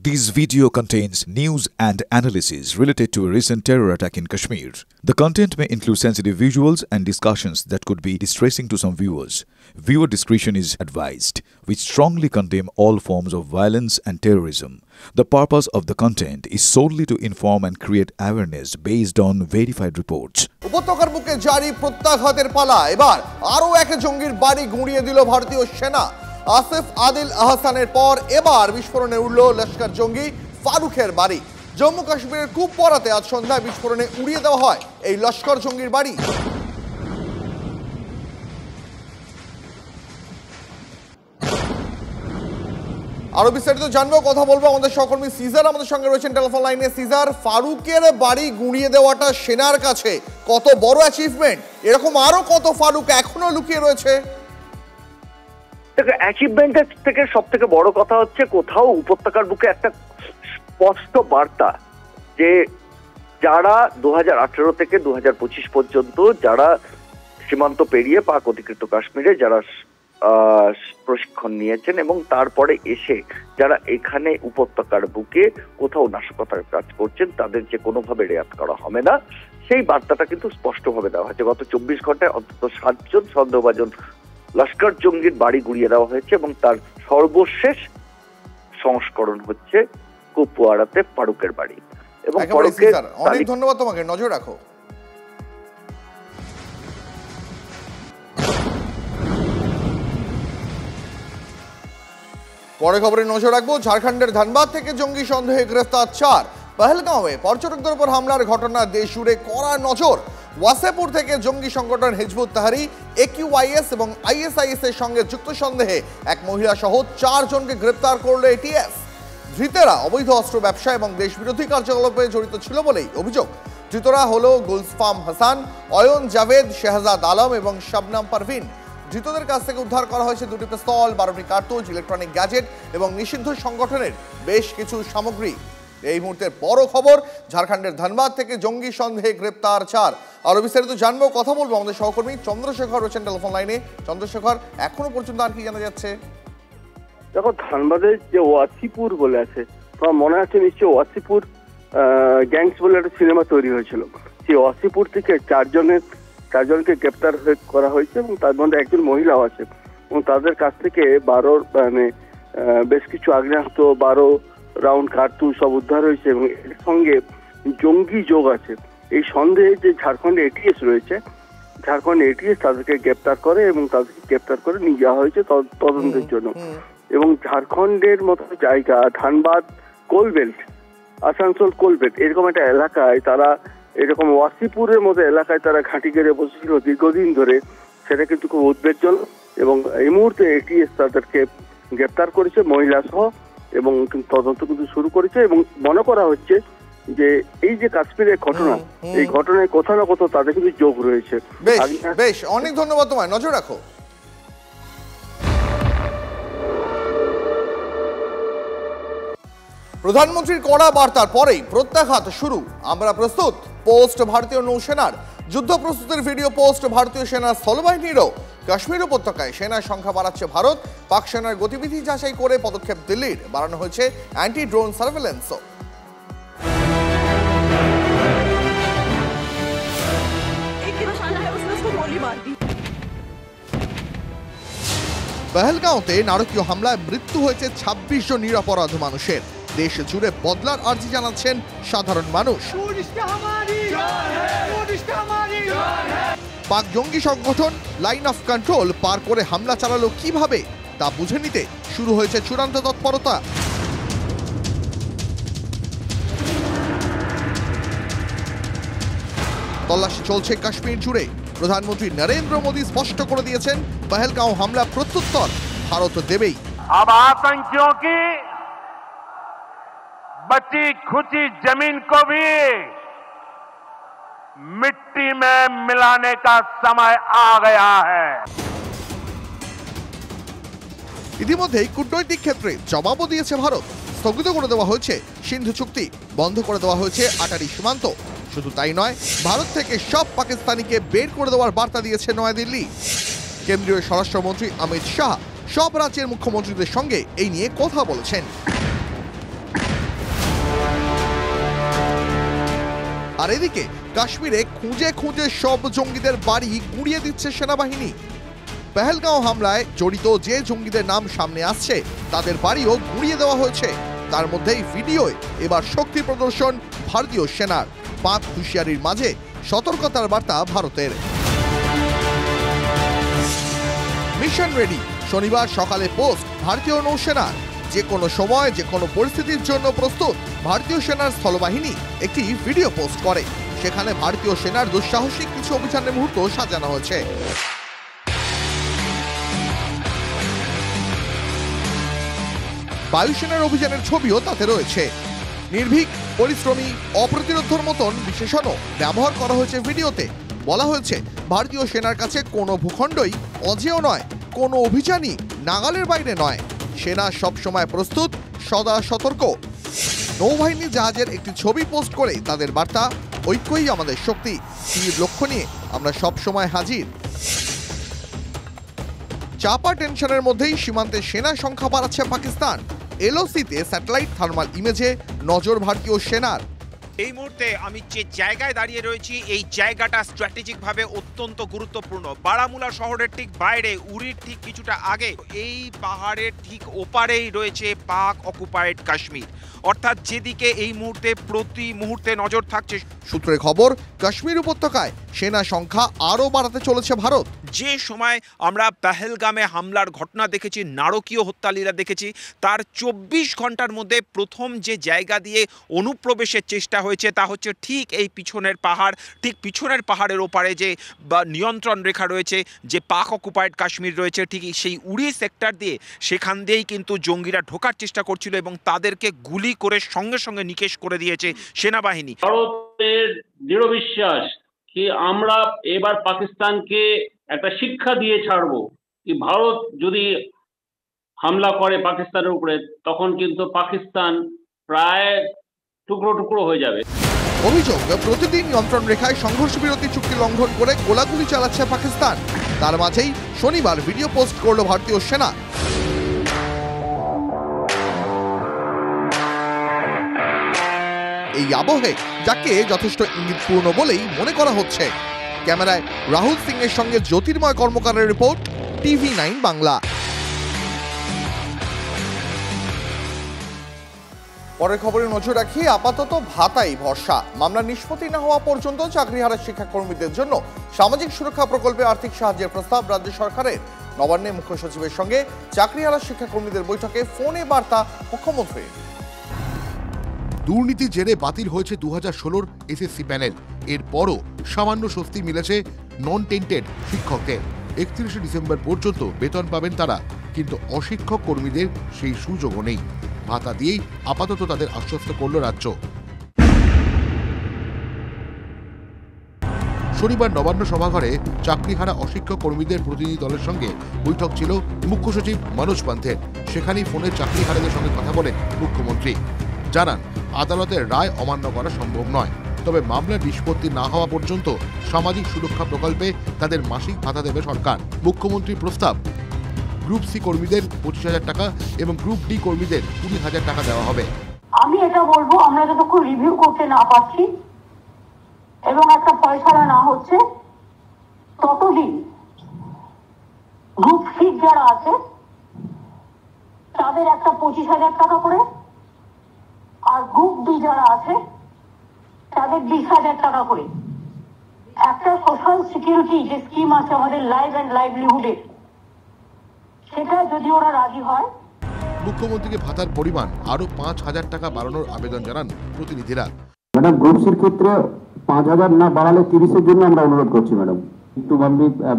This video contains news and analysis related to a recent terror attack in Kashmir. The content may include sensitive visuals and discussions that could be distressing to some viewers. Viewer discretion is advised. We strongly condemn all forms of violence and terrorism. The purpose of the content is solely to inform and create awareness based on verified reports. উপত্যকার বুকে জারি প্রত্যাঘাতের পালা এবার আরও এক জঙ্গির বাড়ি গুঁড়িয়ে দিল ভারতীয় সেনা। আসিফ আদিল আহসানের পর এবার বিস্ফোরণে উড়ল লস্কর জঙ্গি ফারুকের বাড়ি। জম্মু কাশ্মীরের কুপওয়ারাতে আজ সন্ধ্যায় বিস্ফোরণে উড়িয়ে দেওয়া হয় এই লস্কর জঙ্গির বাড়ি। আরো বিস্তারিত জানবো, কথা বলবো আমাদের সহকর্মী সিজার আমাদের সঙ্গে রয়েছেন টেলিফোন লাইনে। সিজার, ফারুকের বাড়ি গুঁড়িয়ে দেওয়াটা সেনার কাছে কত বড় অ্যাচিভমেন্ট, এরকম আরো কত ফারুক এখনো লুকিয়ে রয়েছে? অ্যাচিভমেন্টের থেকে সব থেকে বড় কথা হচ্ছে কোথাও উপত্যকার বুকে একটা স্পষ্ট বার্তা যে যারা 2018 থেকে 2025 পর্যন্ত যারা সীমান্ত পেরিয়ে পাক অধিকৃত কাশ্মীরে যারা প্রশিক্ষণ নিয়েছেন এবং তারপরে এসে যারা এখানে উপত্যকার বুকে কোথাও নাশকতার কাজ করছেন তাদের যে কোনোভাবে রেয়াত করা হবে না, সেই বার্তাটা কিন্তু স্পষ্টভাবে দেওয়া হয়েছে। গত 24 ঘন্টায় অন্তত 7 জন সন্দেহভাজন লস্কর জঙ্গির বাড়ি গুঁড়িয়ে দেওয়া হয়েছে এবং তার সর্বশেষ সংস্করণ হচ্ছে কুপওয়ারাতে ফারুকের বাড়ি। এবং অনেক ধন্যবাদ তোমাকে, নজর রাখো। পরে খবরে নজর রাখবো। ঝাড়খণ্ডের ধানবাদ থেকে জঙ্গি সন্দেহে গ্রেফতার 4। পহেলগাঁওয়ে পর্যটকদের উপর হামলার ঘটনা দেশ জুড়ে কড়া নজর। ওয়াসেপুর থেকে জঙ্গি সংগঠন হিজবুত তাহরি, AQIS এবং ISIS এর সঙ্গে যুক্ত সন্দেহে এক মহিলা সহ 4 জনকে গ্রেফতার করলো ATF। ধৃতেরা অবৈধ অস্ত্র ব্যবসা এবং দেশবিরোধী কার্যকলাপে জড়িত ছিল বলেই অভিযোগ। ধৃতরা হলো গুলফাম হাসান, অয়ন জাভেদ, শেহজাদ আলম এবং শবনম পারভিন। ধৃতদের কাছ থেকে উদ্ধার করা হয়েছে 2টি পিস্তল, 12টি কার্তুজ, ইলেকট্রনিক গ্যাজেট এবং নিষিদ্ধ সংগঠনের বেশ কিছু সামগ্রী। এই মুহূর্তের বড় খবর, ঝাড়খণ্ডের ধানবাদ থেকে জঙ্গি সন্দেহে গ্রেপ্তার 4। আরো বিস্তারিত জানবো, কথা বলবো আমাদের সহকর্মী চন্দ্রশেখর রয়েছেন টেলিফোন লাইনে। চন্দ্রশেখর, এখনো পর্যন্ত আর কি জানা যাচ্ছে? দেখো, ধানবাদের যে ওয়াসিপুর বলে আছে, তোমার মনে আছে নিশ্চয়ই ওয়াসিপুর গ্যাংস বলে একটা সিনেমা তৈরি হয়েছিল। সেই ওয়াসিপুর থেকে 4 জনকে গ্রেপ্তার করা হয়েছে এবং তার মধ্যে একজন মহিলাও আছে এবং তাদের কাছ থেকে 12 বেশ কিছু আগ্নেয়াস্ত্র, 12 রাউন্ড কার্তুজ সব উদ্ধার হয়েছে এবং এর সঙ্গে জঙ্গি যোগ আছে। এই সন্দেহে যে ঝাড়খণ্ডে ATS রয়েছে, ঝাড়খণ্ড ATS তাদেরকে গ্রেপ্তার করে এবং তাদেরকে গ্রেপ্তার করে নিয়ে যাওয়া হয়েছে তদন্তের জন্য। এবং ঝাড়খণ্ডের মতো জায়গা, ধানবাদ কোলবেল্ট, আসানসোল কোলবেল্ট, এরকম একটা এলাকায় তারা এরকম ওয়াসিপুরের মতো এলাকায় তারা ঘাঁটি গেড়ে বসেছিল দীর্ঘদিন ধরে, সেটা কিন্তু খুব উদ্বেগজনক। এবং এই মুহূর্তে ATS তাদেরকে গ্রেপ্তার করেছে মহিলা সহ এবং তদন্ত কিন্তু শুরু করেছে এবং মনে করা হচ্ছে যে এই যে কাশ্মীরের ঘটনা, এই ঘটনায় কোথাও না কোথাও তাদের কিন্তু যোগ রয়েছে। বেশ, অনেক ধন্যবাদ তোমায়, নজর রাখো। প্রধানমন্ত্রীর কড়া বার্তার পরেই প্রত্যাঘাত শুরু। আমরা প্রস্তুত, পোস্ট ভারতীয় নৌসেনার। যুদ্ধ প্রস্তুতির ভিডিও পোস্ট ভারতীয় সেনার স্থলবাহিনীরও। কাশ্মীর উপত্যকায় সেনার সংখ্যা বাড়াচ্ছে ভারত। পাক সেনার গতিবিধি যাচাই করে পদক্ষেপ দিল্লির। বাড়ানো হয়েছে অ্যান্টি ড্রোন সার্ভেলেন্সও। পহেলগাঁওতে নারকীয় হামলায় মৃত্যু হয়েছে 26 জন নিরপরাধ মানুষের। দেশ জুড়ে বদলার আর্জি জানাচ্ছেন সাধারণ মানুষ। পাক জঙ্গি সংগঠন লাইন অফ কন্ট্রোল পার করে হামলা চালালো কিভাবে তা বুঝে নিতে শুরু হয়েছে চূড়ান্ত তৎপরতা। তল্লাশি চলছে কাশ্মীর জুড়ে। প্রধানমন্ত্রী নরেন্দ্র মোদী স্পষ্ট করে দিয়েছেন, পহেলগাঁও হামলা প্রত্যুত্তর ভারত দেবেই। अब आतंकियों की बची खुची जमीन को भी मिट्टी में मिलाने का समय आ गया है। ইতিমধ্যেই কূটনৈতিক ক্ষেত্রে জবাবও দিয়েছে ভারত। স্থগিত করে দেওয়া হয়েছে সিন্ধু চুক্তি, বন্ধ করে দেওয়া হয়েছে আটারি সীমান্ত। শুধু তাই নয়, ভারত থেকে সব পাকিস্তানিকে বের করে দেওয়ার বার্তা দিয়েছে নয়াদিল্লি। কেন্দ্রীয় স্বরাষ্ট্রমন্ত্রী অমিত শাহ সব রাজ্যের মুখ্যমন্ত্রীদের সঙ্গে এই নিয়ে কথা বলেছেন। আর এদিকে কাশ্মীরে খুঁজে খুঁজে সব জঙ্গিদের বাড়ি গুঁড়িয়ে দিচ্ছে সেনাবাহিনী। পেহেলগাঁও হামলায় জড়িত যে জঙ্গিদের নাম সামনে আসছে তাদের বাড়িও গুঁড়িয়ে দেওয়া হয়েছে। তার মধ্যেই ভিডিওয় এবার শক্তি প্রদর্শন ভারতীয় সেনার। পাক হুঁশিয়ারির মাঝে সতর্কতার বার্তা ভারতের। মিশন রেডি শনিবার সকালে পোস্ট ভারতীয় নৌসেনার। যে কোনো সময় যে কোনো পরিস্থিতির জন্য প্রস্তুত ভারতীয় সেনার স্থলবাহিনী একটি ভিডিও পোস্ট করে। সেখানে ভারতীয় সেনার দুঃসাহসিক কিছু অভিযানের মুহূর্ত সাজানো হয়েছে। বায়ুসেনার অভিযানের ছবিও তাতে রয়েছে। নির্ভীক, পরিশ্রমী, অপ্রতিরোধ্যর মতন বিশেষণও ব্যবহার করা হয়েছে ভিডিওতে। বলা হয়েছে ভারতীয় সেনার কাছে কোনো ভূখণ্ডই অজেয় নয়, কোনো অভিযানই নাগালের বাইরে নয়। সেনা সবসময় প্রস্তুত, সদা সতর্ক। নৌবাহিনী জাহাজের একটি ছবি পোস্ট করে তাদের বার্তা, ঐক্যই আমাদের শক্তি, তীর লক্ষ্য নিয়ে আমরা সবসময় হাজির। চাপা টেনশনের মধ্যেই সীমান্তে সেনা সংখ্যা বাড়াচ্ছে পাকিস্তান। এলওসিতে স্যাটেলাইট থার্মাল ইমেজে নজর ভারতীয় সেনার। এই মুহূর্তে আমি যে জায়গায় দাঁড়িয়ে রয়েছি এই জায়গাটা স্ট্র্যাটেজিকভাবে অত্যন্ত গুরুত্বপূর্ণ। বারামুলা শহরের ঠিক বাইরে, উরির ঠিক কিছুটা আগে, এই পাহাড়ের ঠিক ওপারেই রয়েছে পাক অকুপায়েড কাশ্মীর, অর্থাৎ যেদিকে এই মুহূর্তে প্রতি মুহূর্তে নজর থাকছে। সূত্রের খবর, কাশ্মীর উপত্যকায় সেনা সংখ্যা আরও বাড়াতে চলেছে ভারত। যে সময় আমরা পেহেলগামে হামলার ঘটনা দেখেছি, নারকীয় হত্যালীলা দেখেছি, তার 24 ঘন্টার মধ্যে প্রথম যে জায়গা দিয়ে অনুপ্রবেশের চেষ্টা হয়েছে তা হচ্ছে ঠিক এই পিছনের পাহাড়। ঠিক পিছনের পাহাড়ের ওপারে যে নিয়ন্ত্রণ রেখা রয়েছে, যে পাক অকুপায়েড কাশ্মীর রয়েছে, ঠিক সেই উড়ি সেক্টর দিয়ে সেখান দিয়েই কিন্তু জঙ্গিরা ঢোকার চেষ্টা করছিল এবং তাদেরকে গুলি করে সঙ্গে সঙ্গে নিকেশ করে দিয়েছে সেনাবাহিনী। ভারতের দৃঢ় বিশ্বাস কি আমরা এবার পাকিস্তানকে একটা শিক্ষা দিয়ে ছাড়বো। কি ভারত যদি হামলা করে পাকিস্তানের উপরে, তখন কিন্তু পাকিস্তান প্রায় টুকরো টুকরো হয়ে যাবে। অভিযোগ, প্রতিদিন নিয়ন্ত্রণ রেখায় সংঘর্ষ বিরতি চুক্তি লঙ্ঘন করে গোলাগুলি চালাচ্ছে পাকিস্তান। তার মাঝেই শনিবার ভিডিও পোস্ট করল ভারতীয় সেনা। এই আবহে যাকে যথেষ্ট ইঙ্গিতপূর্ণ বলেই মনে করা হচ্ছে। ক্যামেরায় রাহুল সিং এর সঙ্গে জ্যোতির্ময় কর্মকারের রিপোর্ট, TV9 বাংলা। পরের খবরে নজর রাখি। আপাতত ভাতাই ভরসা। মামলা নিষ্পত্তি না হওয়া পর্যন্ত চাকরিহারা শিক্ষাকর্মীদের জন্য সামাজিক সুরক্ষা প্রকল্পে আর্থিক সাহায্যের প্রস্তাব রাজ্য সরকারের। নবান্নে মুখ্য সচিবের সঙ্গে চাকরিহারা শিক্ষাকর্মীদের বৈঠকে ফোনে বার্তা মুখ্যমন্ত্রীর। দুর্নীতির জেরে বাতিল হয়েছে 2016 এসএসসি প্যানেল। এরপরও সামান্য স্বস্তি মিলেছে নন টেন্টেড শিক্ষকদের। 31শে ডিসেম্বর পর্যন্ত বেতন পাবেন তারা, কিন্তু অশিক্ষক কর্মীদের সেই সুযোগও নেই। ভাতা দিয়েই আপাতত তাদের আশ্বস্ত করল রাজ্য। শনিবার নবান্ন সভাঘরে চাকরিহারা অশিক্ষক কর্মীদের প্রতিনিধি দলের সঙ্গে বৈঠক ছিল মুখ্য সচিব মনোজ পান্থের। সেখানেই ফোনে চাকরিহারাদের সঙ্গে কথা বলেন মুখ্যমন্ত্রী। জানান, আদালতের রায় অমান্য করা সম্ভব নয়, তবে মামলার নিষ্পত্তি না হওয়া পর্যন্ত সামাজিক সুরক্ষা প্রকল্পে তাদের মাসিক ভাতা দেবে সরকার। মুখ্যমন্ত্রীর প্রস্তাব, গ্রুপ সি কর্মীদের 25,000 টাকা এবং গ্রুপ ডি কর্মীদের 20,000 টাকা দেওয়া হবে। আমি এটা বলবো, আমরা যতক্ষণ রিভিউ করতে না পারছি এবং একটা ফয়সালা না হচ্ছে, ততদিন গ্রুপ সি যারা আছে তাদের একটা 25,000 টাকা করে, আর গ্রুপ ডি যারা আছে তাদের 20,000 টাকা করে। একটা সোশ্যাল সিকিউরিটি যে স্কিম আছে আমাদের লাইফ অ্যান্ড লাইভলিহুডের, সেটা যদি ওরা রাজি হয়। মুখ্যমন্ত্রীকে ভাতার পরিমাণ আরো 5,000 টাকা বাড়ানোর আবেদন জানান প্রতিনিধিরা। ম্যাডাম, গ্রুপ সির ক্ষেত্রে 5,000 না বাড়ালে 30-এর জন্য আমরা অনুরোধ করছি ম্যাডাম। একটু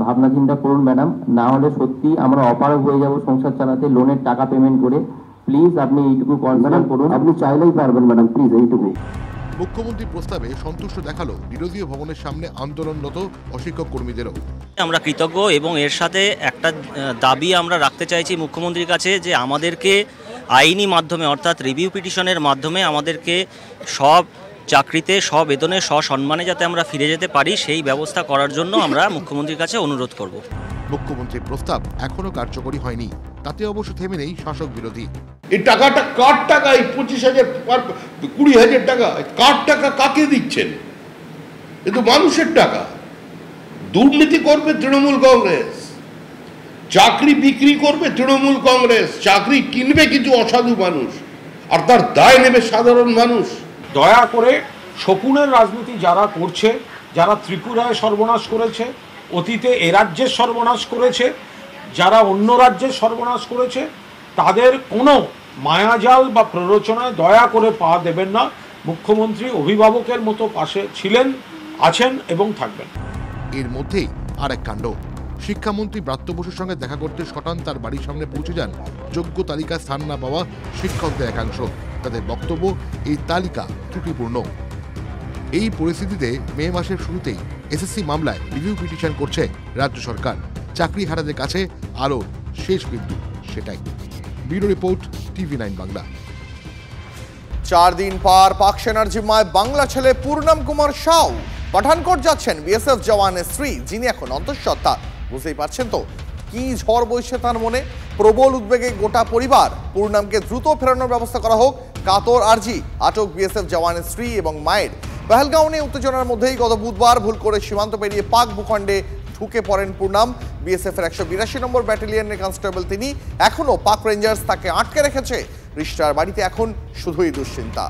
ভাবনা চিন্তা করুন ম্যাডাম, না হলে সত্যি আমরা অপারগ হয়ে যাব সংসার চালাতে। লোনের টাকা পেমেন্ট করে প্লিজ আপনি এইটুকু কনসিডার করুন। আপনি চাইলেই পারবেন ম্যাডাম, প্লিজ এইটুকু। মুখ্যমন্ত্রীর প্রস্তাবে সন্তুষ্ট দেখালো বিরোধী ভবনের সামনে আন্দোলনরত অশিক্ষক কর্মীদেরও। আমরা কৃতজ্ঞ এবং এর সাথে একটা দাবি আমরা রাখতে চাইছি মুখ্যমন্ত্রীর কাছে, যে আমাদেরকে আইনি মাধ্যমে অর্থাৎ রিভিউ পিটিশনের মাধ্যমে আমাদেরকে সব চাকরিতে বেতনে সসম্মানে যাতে আমরা ফিরে যেতে পারি, সেই ব্যবস্থা করার জন্য আমরা মুখ্যমন্ত্রীর কাছে অনুরোধ করব। মুখ্যমন্ত্রীর প্রস্তাব এখনো কার্যকরী হয়নি, তাতে অবশ্য থেমে নেই শাসক বিরোধী। এই টাকাটা কার টাকা? এই 25,000 20,000 টাকা কার টাকা? কাকে দিচ্ছেন? কিন্তু মানুষের টাকা দুর্নীতি করবে তৃণমূল কংগ্রেস, চাকরি বিক্রি করবে তৃণমূল কংগ্রেস, চাকরি কিনবে কিছু অসাধু মানুষ, আর তার দায় নেবে সাধারণ মানুষ। দয়া করে শকুনের রাজনীতি যারা করছে, যারা ত্রিপুরায় সর্বনাশ করেছে, অতীতে এ রাজ্যের সর্বনাশ করেছে, যারা অন্য রাজ্যের সর্বনাশ করেছে, তাদের কোনো মায়াজাল বা প্ররোচনায় দয়া করে পা দেবেন না। মুখ্যমন্ত্রী অভিভাবকের মতো পাশে ছিলেন, আছেন এবং থাকবেন। এর মধ্যেই আর এক কাণ্ড, শিক্ষামন্ত্রী ব্রাত্য বসুর সঙ্গে দেখা করতে শটান তার বাড়ির সামনে পৌঁছে যান যোগ্য তালিকায় স্থান না পাওয়া শিক্ষকদের একাংশ। তাদের বক্তব্য এই তালিকা ত্রুটিপূর্ণ। এই পরিস্থিতিতে মে মাসের শুরুতেই এসএসসি মামলায় রিভিউ পিটিশন করছে রাজ্য সরকার। চাকরি হারাদের কাছে আরও শেষ বিন্দু সেটাই। Bureau report, TV9 Bangla. 4 দিন পর পাক সেনার জিম্মায় বাংলা ছেলে পূর্ণাম কুমার সাউ পাঠানকোট যাচ্ছেন বিএসএফ জওয়ানের স্ত্রী, যিনি এখন অন্তঃসত্ত্বা। বুঝতেই পারছেন তো কি ঝড় বইছে তার মনে। প্রবল উদ্বেগে গোটা পরিবার। পূর্ণামকে দ্রুত ফেরানোর ব্যবস্থা করা হোক, কাতর আর্জি। আটক বিএসএফ জওয়ানের স্ত্রী এবং মায়ের। পহেলগাঁও নিয়ে উত্তেজনার মধ্যেই গত বুধবার ভুল করে সীমান্ত পেরিয়ে পাক ভূখণ্ডে ঢুকে পড়েন পূর্ণাম। বিএসএফ এর 182 নম্বর ব্যাটালিয়নের কনস্টেবল তিনি। এখনও পাক রেঞ্জার্স তাকে আটকে রেখেছে। রিশটার বাড়িতে এখন শুধুই দুশ্চিন্তা।